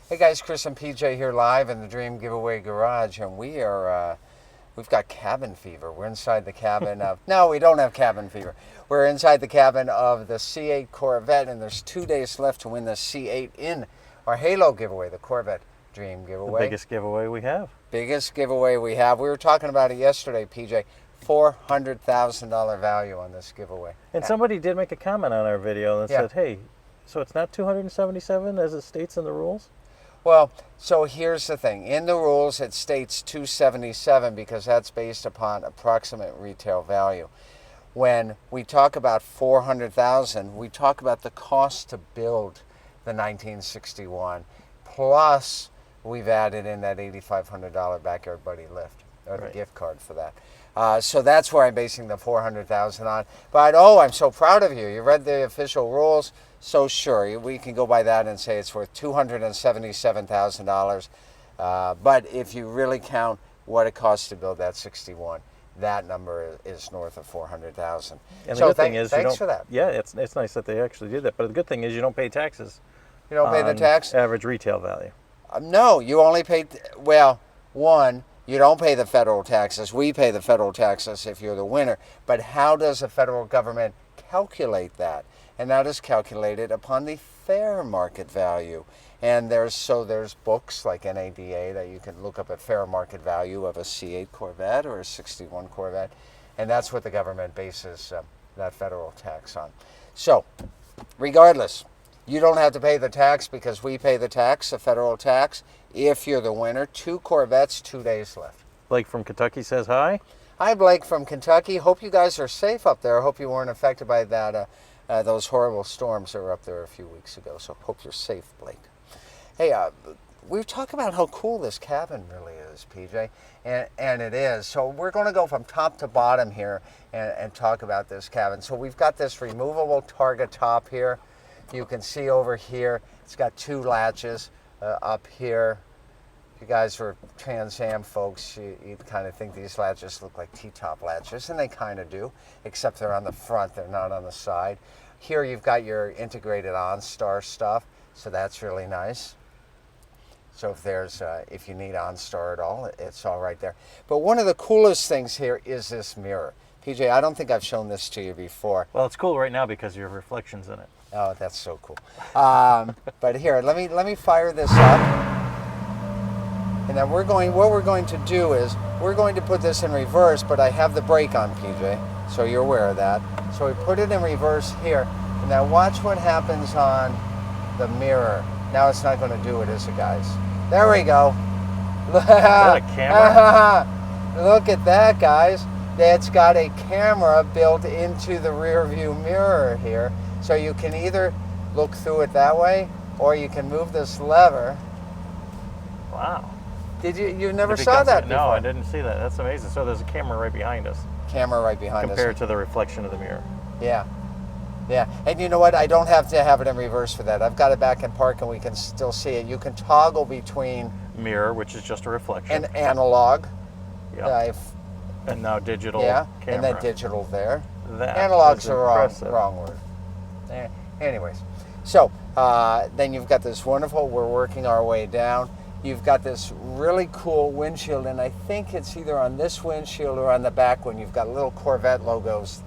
Hey guys, Chris and PJ here live in the Dream Giveaway Garage, and we've got cabin fever. We're inside the cabin of, no, we don't have cabin fever. We're inside the cabin of the C8 Corvette, and there's 2 days left to win the C8 in our Halo giveaway, the Corvette Dream Giveaway. The biggest giveaway we have. Biggest giveaway we have. We were talking about it yesterday, PJ. $400,000 value on this giveaway. And somebody did make a comment on our video that said, hey, so it's not 277 as it states in the rules? Well, so here's the thing. In the rules, it states 277 because that's based upon approximate retail value. When we talk about 400,000, we talk about the cost to build the 1961, plus we've added in that $8,500 Backyard Buddy lift, or the gift card for that. So that's where I'm basing the 400,000 on. But I'm so proud of you. You read the official rules. So sure, we can go by that and say it's worth $277,000. But if you really count what it costs to build that 61, that number is north of 400,000. And the good thing is, thanks for that. Yeah, it's nice that they actually did that. But the good thing is, you don't pay taxes. You don't pay the tax? Average retail value. No, you only pay. Well, one, you don't pay the federal taxes. We pay the federal taxes if you're the winner. But how does the federal government calculate that? And that is calculated upon the fair market value. And there's books like NADA that you can look up at fair market value of a C8 Corvette or a 61 Corvette. And that's what the government bases that federal tax on. So, regardless, you don't have to pay the tax because we pay the tax, the federal tax, if you're the winner. 2 Corvettes, 2 days left. Blake from Kentucky says hi. Hi, Blake from Kentucky. Hope you guys are safe up there. I hope you weren't affected by that those horrible storms that were up there a few weeks ago. So hope you're safe, Blake. Hey, we've talked about how cool this cabin really is, PJ, and it is. So we're going to go from top to bottom here and talk about this cabin. So we've got this removable targa top here. You can see over here, it's got 2 latches up here. If you guys were Trans Am folks, you'd kind of think these latches look like T-top latches, and they kind of do, except they're on the front, they're not on the side. Here you've got your integrated OnStar stuff, so that's really nice. So if you need OnStar at all, it's all right there. But one of the coolest things here is this mirror. PJ, I don't think I've shown this to you before. Well, it's cool right now because you have reflections in it. Oh, that's so cool. But here, let me fire this up. And then what we're going to do is, we're going to put this in reverse, but I have the brake on, PJ, so you're aware of that. So we put it in reverse here, and now watch what happens on the mirror. Now it's not going to do it, is it, guys? There we go. Is that a camera? Look at that, guys. It's got a camera built into the rear view mirror here. So you can either look through it that way, or you can move this lever. Wow. Did you never saw that before? No, I didn't see that. That's amazing. So there's a camera right behind us. Camera right behind us. Compared to the reflection of the mirror. Yeah. Yeah. And you know what? I don't have to have it in reverse for that. I've got it back in park and we can still see it. You can toggle between mirror, which is just a reflection. And analog. Yeah. And now digital camera. And then digital there. That Analog's the wrong word. Anyways. So, then you've got this wonderful, we're working our way down. You've got this really cool windshield, and I think it's either on this windshield or on the back one. You've got little Corvette logos.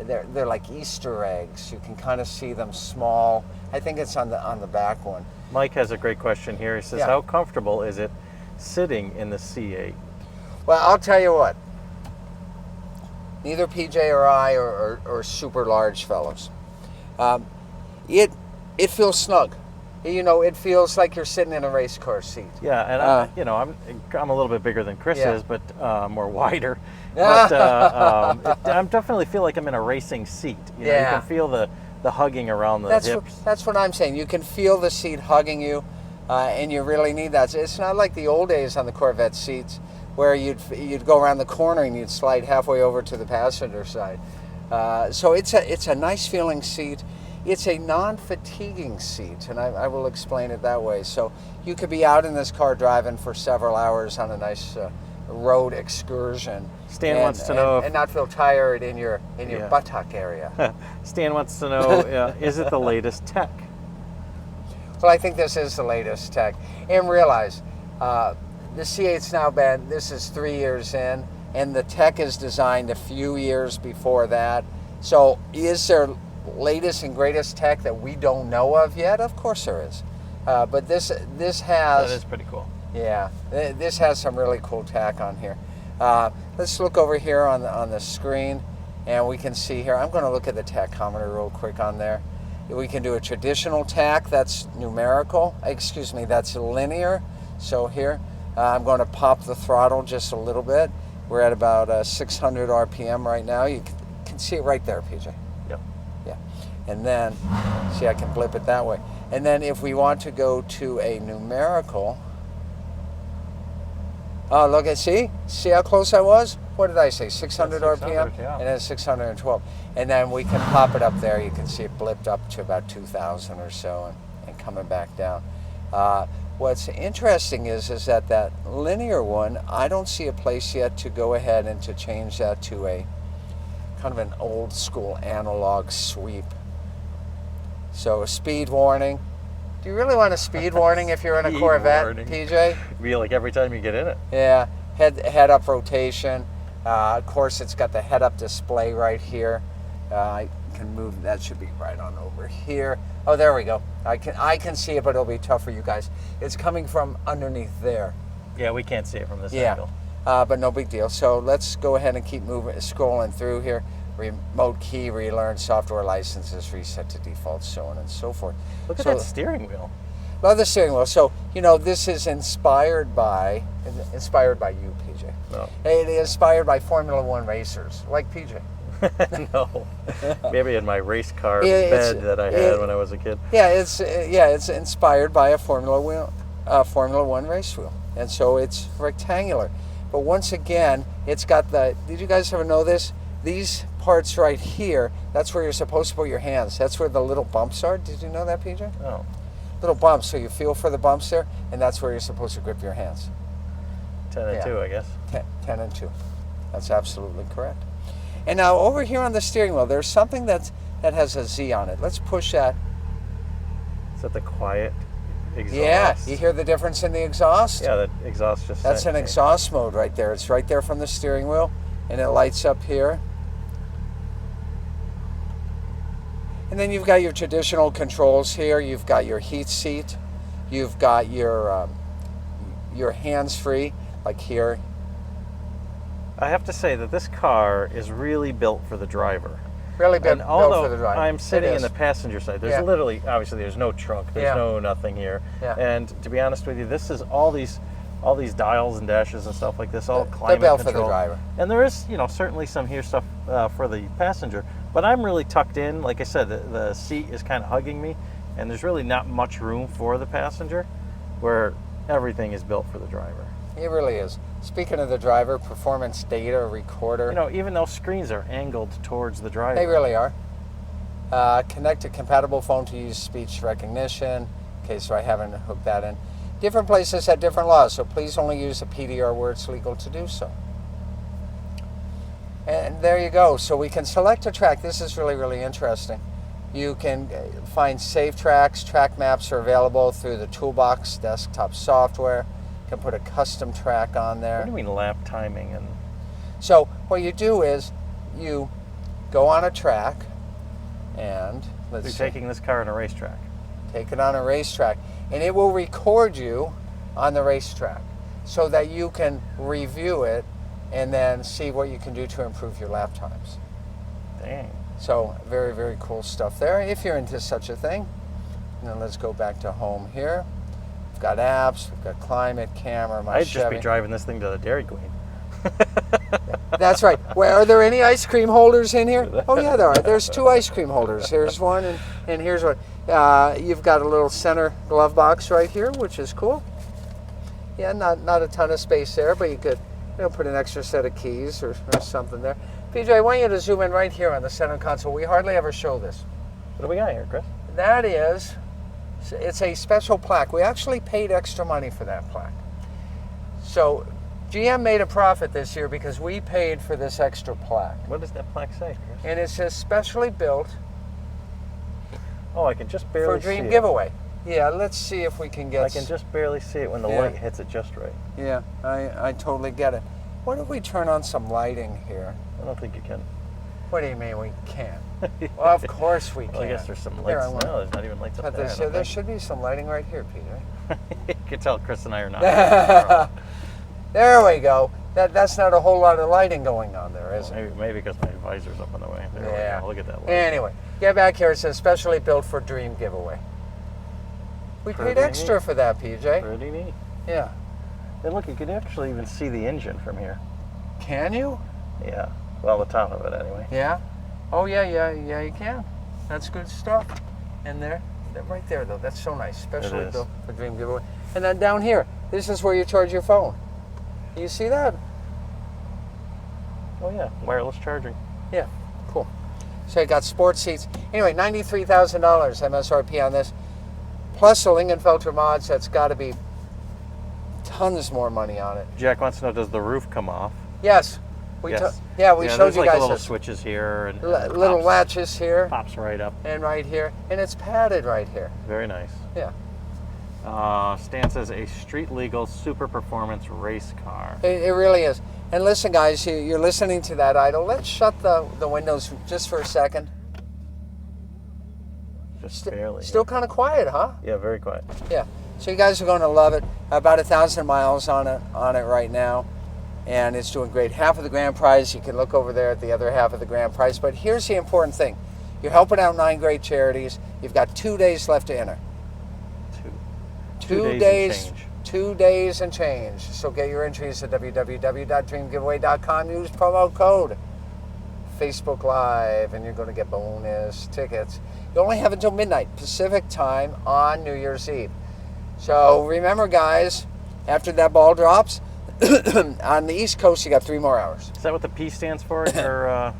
They're like Easter eggs. You can kind of see them small. I think it's on the back one. Mike has a great question here. He says, how comfortable is it sitting in the C8? Well, I'll tell you what. Neither PJ or I are super large fellows. It feels snug. You know, it feels like you're sitting in a race car seat. Yeah, and I'm a little bit bigger than Chris is, but more wider. But I definitely feel like I'm in a racing seat. You know, you can feel the hugging around the hips. That's what I'm saying. You can feel the seat hugging you, and you really need that. It's not like the old days on the Corvette seats where you'd go around the corner and you'd slide halfway over to the passenger side. So it's a nice feeling seat. It's a non-fatiguing seat, and I will explain it that way. So you could be out in this car driving for several hours on a nice road excursion. Stan wants to know and not feel tired in your buttock area. Stan wants to know, is it the latest tech? Well, I think this is the latest tech. And realize, the C8's now been, this is 3 years in, and the tech is designed a few years before that. So is there latest and greatest tech that we don't know of yet? Of course there is. But this has... That is pretty cool. Yeah, this has some really cool tech on here. Let's look over here on the screen, and we can see here. I'm going to look at the tachometer real quick on there. We can do a traditional tach, that's numerical. Excuse me, that's linear. So here, I'm going to pop the throttle just a little bit. We're at about 600 RPM right now. You can see it right there, PJ. Yep. Yeah. And then, see, I can blip it that way. And then if we want to go to a numerical, oh, look at, see how close I was? What did I say, 600 RPM? Yeah. And then 612. And then we can pop it up there. You can see it blipped up to about 2,000 or so and coming back down. What's interesting is that linear one, I don't see a place yet to go ahead and to change that to a kind of an old school analog sweep. So a speed warning. Do you really want a speed warning if you're in a Corvette, warning. PJ? It'd be like every time you get in it. Yeah, head-up rotation. Of course, it's got the head-up display right here. I can move, that should be right on over here. Oh, there we go. I can see it, but it'll be tough for you guys. It's coming from underneath there. Yeah, we can't see it from this angle. But no big deal. So let's go ahead and keep moving, scrolling through here. Remote key, relearn, software licenses, reset to default, so on and so forth. Look at that steering wheel. Love the steering wheel. So, you know, this is inspired by you, PJ. No. It is inspired by Formula One racers, like PJ. No. Maybe in my race car bed that I had when I was a kid. Yeah, it's inspired by a Formula One race wheel. And so it's rectangular. But once again, it's got did you guys ever know this? These parts right here, that's where you're supposed to put your hands. That's where the little bumps are. Did you know that, PJ? Oh. Little bumps, so you feel for the bumps there, and that's where you're supposed to grip your hands. 10 and 2, I guess. 10 and 2. That's absolutely correct. And now over here on the steering wheel, there's something that has a Z on it. Let's push that. Is that the quiet exhaust? Yeah, you hear the difference in the exhaust? Yeah, that exhaust just... That's an exhaust mode right there. It's right there from the steering wheel, and it lights up here. And then you've got your traditional controls here. You've got your heat seat. You've got your hands-free, like here. I have to say that this car is really built for the driver. Really built for the driver. I'm sitting in the passenger side, there's literally, obviously, there's no trunk. There's no nothing here. Yeah. And to be honest with you, this is all these dials and dashes and stuff like this, all climate built control. For the driver. And there is, certainly some here stuff for the passenger. But I'm really tucked in. Like I said, the seat is kind of hugging me, and there's really not much room for the passenger, where everything is built for the driver. It really is. Speaking of the driver, performance data recorder. Even those screens are angled towards the driver. They really are. Connect a compatible phone to use speech recognition. Okay, so I haven't hooked that in. Different places have different laws, so please only use a PDR where it's legal to do so. And there you go. So we can select a track. This is really, really interesting. You can find save tracks. Track maps are available through the Toolbox desktop software. You can put a custom track on there. What do you mean lap timing? So what you do is you go on a track and You're taking this car on a racetrack. Take it on a racetrack. And it will record you on the racetrack so that you can review it and then see what you can do to improve your lap times. Dang. So very, very cool stuff there, if you're into such a thing. And then let's go back to home here. We've got apps, we've got climate, camera, my I'd Chevy. just be driving this thing to the Dairy Queen. That's right. Well, are there any ice cream holders in here? Oh yeah, there are. There's 2 ice cream holders. Here's one and here's one. You've got a little center glove box right here, which is cool. Yeah, not a ton of space there, but you could put an extra set of keys or something there. PJ, I want you to zoom in right here on the center console. We hardly ever show this. What do we got here, Chris? That is, it's a special plaque. We actually paid extra money for that plaque. So GM made a profit this year because we paid for this extra plaque. What does that plaque say, Chris? And it says specially built Oh, I can just barely for Dream see Giveaway. Yeah, let's see if we can get... I can just barely see it when the light hits it just right. Yeah, I totally get it. What if we turn on some lighting here? I don't think you can. What do you mean we can't? Well, of course we can. Well, I guess there's some lights. No, there's not even lights up there. There should be some lighting right here, Peter. You can tell Chris and I are not. There we go. That's not a whole lot of lighting going on there, is it? Maybe because my visor's up on the way. There we go. Look at that light. Anyway, get back here. It says specially built for Dream giveaway. We paid extra for that, PJ. Pretty neat. Yeah. And look, you can actually even see the engine from here. Can you? Yeah. Well, the top of it anyway. Yeah. Oh yeah, you can. That's good stuff. And there, right there though, that's so nice. Specially built for Dream giveaway. And then down here, this is where you charge your phone. You see that? Oh yeah, wireless charging. Yeah, cool. So you got sport seats. Anyway, $93,000 MSRP on this. Plus the Lingenfelter mods, that's got to be tons more money on it. Jack wants to know, does the roof come off? Yes. We showed you guys little this. Switches here and little latches here. Pops right up. And right here. And it's padded right here. Very nice. Yeah. Stan says a street legal super performance race car. It really is. And listen, guys, you're listening to that idle. Let's shut the windows just for a second. Just barely. Still kind of quiet, huh? Yeah, very quiet. Yeah. So you guys are going to love it. About 1,000 miles on it right now. And it's doing great. Half of the grand prize. You can look over there at the other half of the grand prize. But here's the important thing. You're helping out 9 great charities. You've got 2 days left to enter. 2 days. 2 days and change. So get your entries at www.dreamgiveaway.com. Use promo code Facebook Live, and you're going to get bonus tickets. You only have until midnight Pacific time on New Year's Eve. So remember, guys, after that ball drops, on the East Coast, you got 3 more hours. Is that what the P stands for on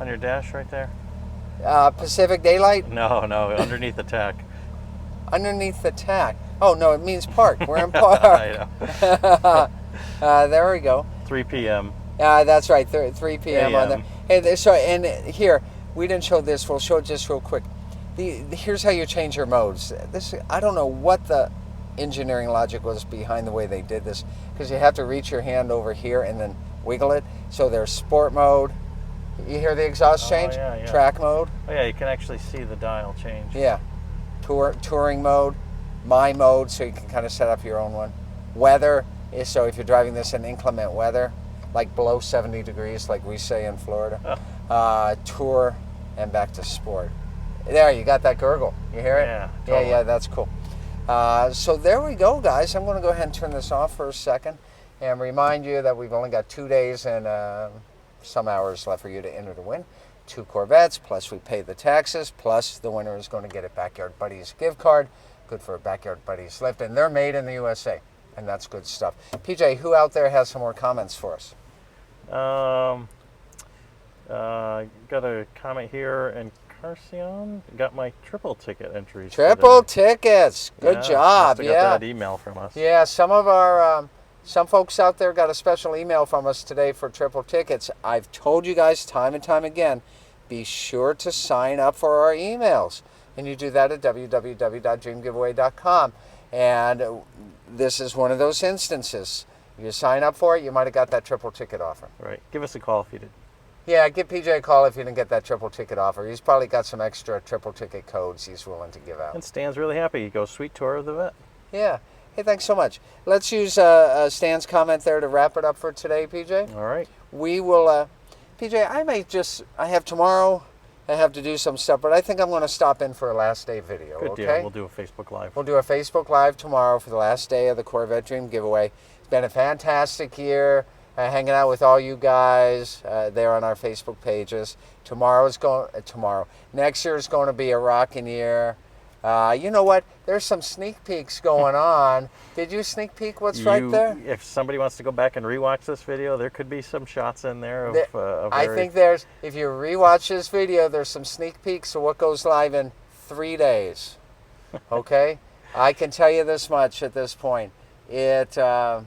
your dash right there? Pacific Daylight? No, underneath the tack. Underneath the tack. Oh, no, it means park. We're in park. I know. There we go. 3 p.m. That's right, 3 p.m. on there. Hey, so, and here, we didn't show this. We'll show it just real quick. Here's how you change your modes. I don't know what the engineering logic was behind the way they did this, because you have to reach your hand over here and then wiggle it. So there's sport mode. You hear the exhaust change? Yeah. Track mode. Oh yeah, you can actually see the dial change. Yeah. Touring mode. My mode, so you can kind of set up your own one. Weather is so if you're driving this in inclement weather, like below 70 degrees, like we say in Florida. Tour and back to sport. There, you got that gurgle. You hear it? Yeah, totally. Yeah, that's cool. So there we go, guys. I'm going to go ahead and turn this off for a second and remind you that we've only got 2 days and some hours left for you to enter to win 2 Corvettes, plus we pay the taxes, plus the winner is going to get a Backyard Buddies gift card. Good for a Backyard Buddies lift, and they're made in the USA, and that's good stuff. PJ, who out there has some more comments for us? Got a comment here, and Carcion got my triple ticket entries. Triple tickets. Good job. Got that email from us. Yeah, some of our some folks out there got a special email from us today for triple tickets. I've told you guys time and time again, be sure to sign up for our emails. And you do that at www.dreamgiveaway.com. And this is one of those instances. You sign up for it, you might have got that triple ticket offer. Right. Give us a call if you did. Yeah, give PJ a call if you didn't get that triple ticket offer. He's probably got some extra triple ticket codes he's willing to give out. And Stan's really happy. He goes, sweet tour of the vet. Yeah. Hey, thanks so much. Let's use Stan's comment there to wrap it up for today, PJ. All right. We will, PJ, I have tomorrow, I have to do some stuff, but I think I'm going to stop in for a last day video. Good deal. We'll do a Facebook Live. We'll do a Facebook Live tomorrow for the last day of the Corvette Dream giveaway. It's been a fantastic year hanging out with all you guys there on our Facebook pages. Next year is going to be a rocking year. You know what? There's some sneak peeks going on. Did you sneak peek what's right there? If somebody wants to go back and rewatch this video, there could be some shots in there of I think if you rewatch this video, there's some sneak peeks of what goes live in 3 days. Okay? I can tell you this much at this point. It's red.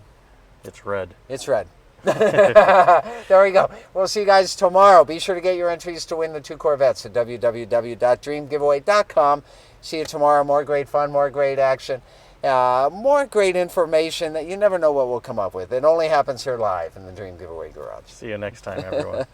It's red. There we go. We'll see you guys tomorrow. Be sure to get your entries to win the 2 Corvettes at www.dreamgiveaway.com. See you tomorrow. More great fun, more great action, more great information that you never know what we'll come up with. It only happens here live in the Dream Giveaway Garage. See you next time, everyone.